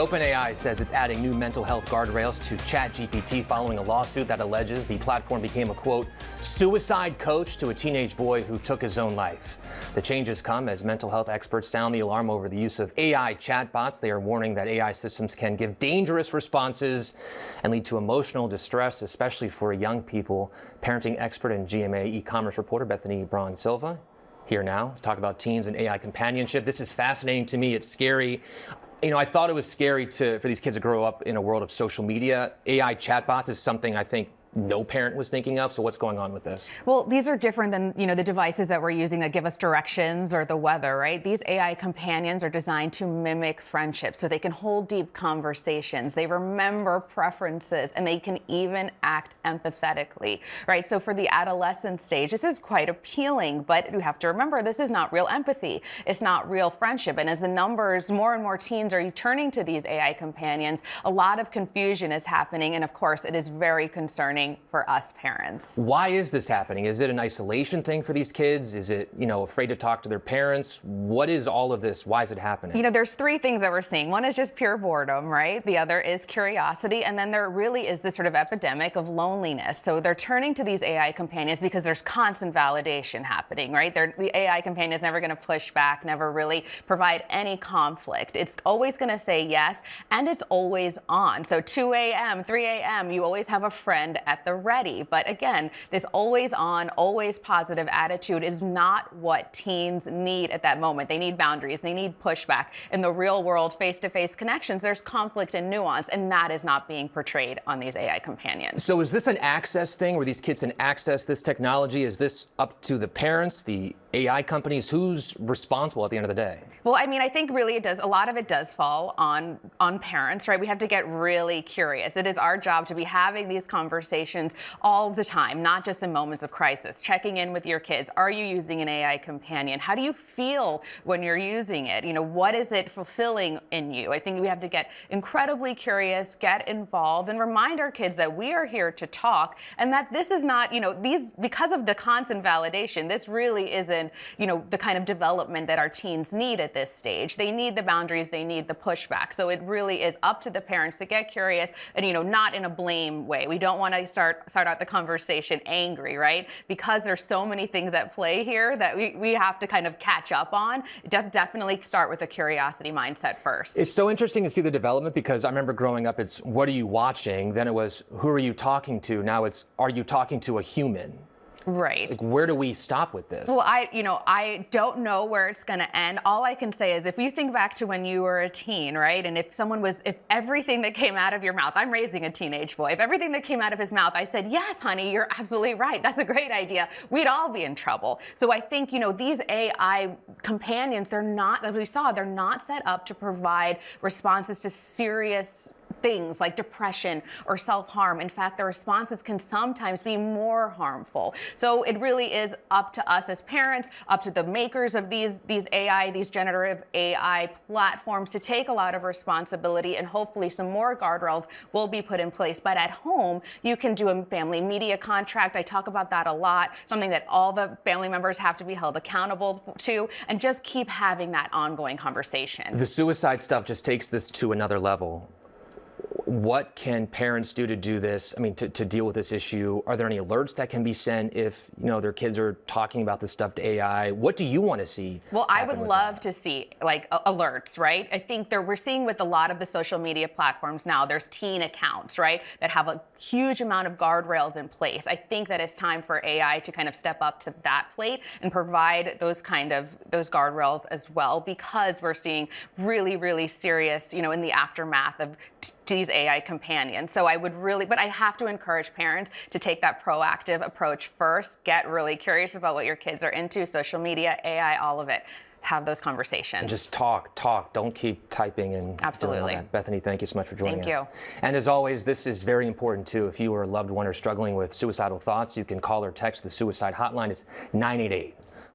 OpenAI says it's adding new mental health guardrails to ChatGPT following a lawsuit that alleges the platform became a, quote, suicide coach to a teenage boy who took his own life. The changes come as mental health experts sound the alarm over the use of AI chatbots. They are warning that AI systems can give dangerous responses and lead to emotional distress, especially for young people. Parenting expert and GMA e-commerce reporter Bethany Braun-Silva here now to talk about teens and AI companionship. This is fascinating to me. It's scary. You know, I thought it was scary for these kids to grow up in a world of social media. AI chatbots is something I think no parent was thinking of. So what's going on with this? Well, these are different than, the devices that we're using that give us directions or the weather, right? These AI companions are designed to mimic friendship, so they can hold deep conversations. They remember preferences, and they can even act empathetically, right? So for the adolescent stage, this is quite appealing, but you have to remember, this is not real empathy. It's not real friendship. And as the numbers, more and more teens are turning to these AI companions, a lot of confusion is happening. And of course, it is very concerning for us parents. Why is this happening? Is it an isolation thing for these kids? Is it, afraid to talk to their parents? What is all of this? Why is it happening? There's three things that we're seeing. One is just pure boredom, right? The other is curiosity. And then there really is this sort of epidemic of loneliness. So they're turning to these AI companions because there's constant validation happening, right? The AI companion is never going to push back, never really provide any conflict. It's always going to say yes, and it's always on. So 2 a.m., 3 a.m., you always have a friend at the ready. But again, this always on, always positive attitude is not what teens need at that moment. They need boundaries. They need pushback. In the real world, face-to-face connections, there's conflict and nuance, and that is not being portrayed on these AI companions. So is this an access thing where these kids can access this technology? Is this up to the parents, the AI companies? Who's responsible at the end of the day? Well, I think really a lot of it does fall on parents, right? We have to get really curious. It is our job to be having these conversations all the time, not just in moments of crisis. Checking in with your kids. Are you using an AI companion? How do you feel when you're using it? What is it fulfilling in you? I think we have to get incredibly curious, get involved, and remind our kids that we are here to talk, and that this is not, because of the constant validation, this really isn't the kind of development that our teens need at this stage. They need the boundaries, they need the pushback. So it really is up to the parents to get curious and, not in a blame way. We don't want to start out the conversation angry, right? Because there's so many things at play here that we have to kind of catch up on. Definitely start with a curiosity mindset first. It's so interesting to see the development, because I remember growing up, it's what are you watching? Then it was who are you talking to? Now it's are you talking to a human? Right. Like, where do we stop with this? Well, I don't know where it's going to end. All I can say is if you think back to when you were a teen, right? And if everything that came out of your mouth, I'm raising a teenage boy, if everything that came out of his mouth, I said, yes, honey, you're absolutely right. That's a great idea. We'd all be in trouble. So I think, these AI companions, they're not, as we saw, they're not set up to provide responses to serious things like depression or self-harm. In fact, the responses can sometimes be more harmful. So it really is up to us as parents, up to the makers of these generative AI platforms to take a lot of responsibility, and hopefully some more guardrails will be put in place. But at home, you can do a family media contract. I talk about that a lot, something that all the family members have to be held accountable to, and just keep having that ongoing conversation. The suicide stuff just takes this to another level. What can parents do to do this? To deal with this issue? Are there any alerts that can be sent if, their kids are talking about this stuff to AI? What do you want to see? Well, I would love to see alerts, right? I think we're seeing with a lot of the social media platforms now, there's teen accounts, right, that have a huge amount of guardrails in place. I think that it's time for AI to kind of step up to that plate and provide those guardrails as well, because we're seeing really, really serious, in the aftermath of these AI companions. So but I have to encourage parents to take that proactive approach first. Get really curious about what your kids are into, social media, AI, all of it. Have those conversations. And just talk. Don't keep typing and absolutely. Doing all that. Bethany, thank you so much for joining us. Thank you. And as always, this is very important too. If you or a loved one are struggling with suicidal thoughts, you can call or text the suicide hotline. It's 988.